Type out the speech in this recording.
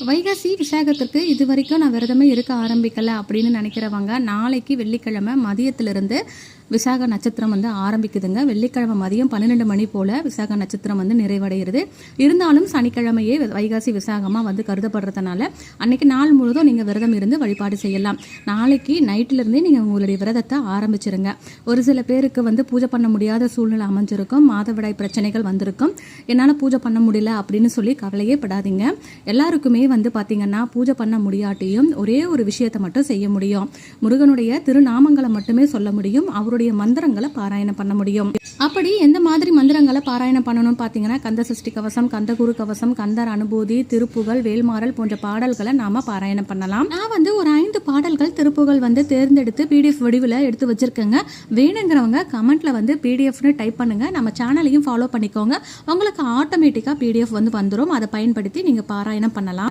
வைகாசி விசாகத்திற்கு இது வரைக்கும் நான் விரதமே இருக்க ஆரம்பிக்கலை அப்படின்னு நினைக்கிறவங்க நாளைக்கு வெள்ளிக்கிழமை மதியத்திலிருந்து விசாக நட்சத்திரம் ஆரம்பிக்குதுங்க. வெள்ளிக்கிழமை மதியம் 12 மணி போல் விசாக நட்சத்திரம் நிறைவடைகிறது. இருந்தாலும் சனிக்கிழமையே வைகாசி விசாகமாக கருதப்படுறதுனால அன்னைக்கு நாள் முழுதும் நீங்கள் விரதம் இருந்து வழிபாடு செய்யலாம். நாளைக்கு நைட்டிலிருந்தே நீங்கள் உங்களுடைய விரதத்தை ஆரம்பிச்சிருங்க. ஒரு சில பேருக்கு பூஜை பண்ண முடியாத சூழ்நிலை அமைஞ்சிருக்கும், மாதவிடாய் பிரச்சனைகள் வந்திருக்கும், என்னால் பூஜை பண்ண முடியல அப்படின்னு சொல்லி கவலையே படாதீங்க. எல்லாருக்குமே பார்த்தீங்கன்னா பூஜை பண்ண முடியாட்டியும் ஒரே ஒரு விஷயத்தை மட்டும் செய்ய முடியும். முருகனுடைய திருநாமங்களை மட்டுமே சொல்ல முடியும், அவருடைய மந்திரங்களை பாராயணம் பண்ண முடியும். அப்படி எந்த மாதிரி மந்திரங்களை பாராயணம் பண்ணணும்னு பார்த்தீங்கன்னா கந்த சஷ்டி கவசம், கந்த குரு கவசம், கந்தர் அனுபூதி, திருப்புகழ், வேல்மாறல் போன்ற பாடல்களை நாம பாராயணம் பண்ணலாம். நான் ஒரு 5 பாடல்கள் திருப்புகழ் தேர்ந்தெடுத்து PDF வடிவில் எடுத்து வச்சிருக்கேங்க. வேணுங்கிறவங்க கமெண்ட்ல PDFன்னு டைப் பண்ணுங்க. நம்ம சேனலையும் ஃபாலோ பண்ணிக்கோங்க. உங்களுக்கு ஆட்டோமேட்டிக்கா PDF வந்துடும். அதை பயன்படுத்தி நீங்க பாராயணம் பண்ணலாம்.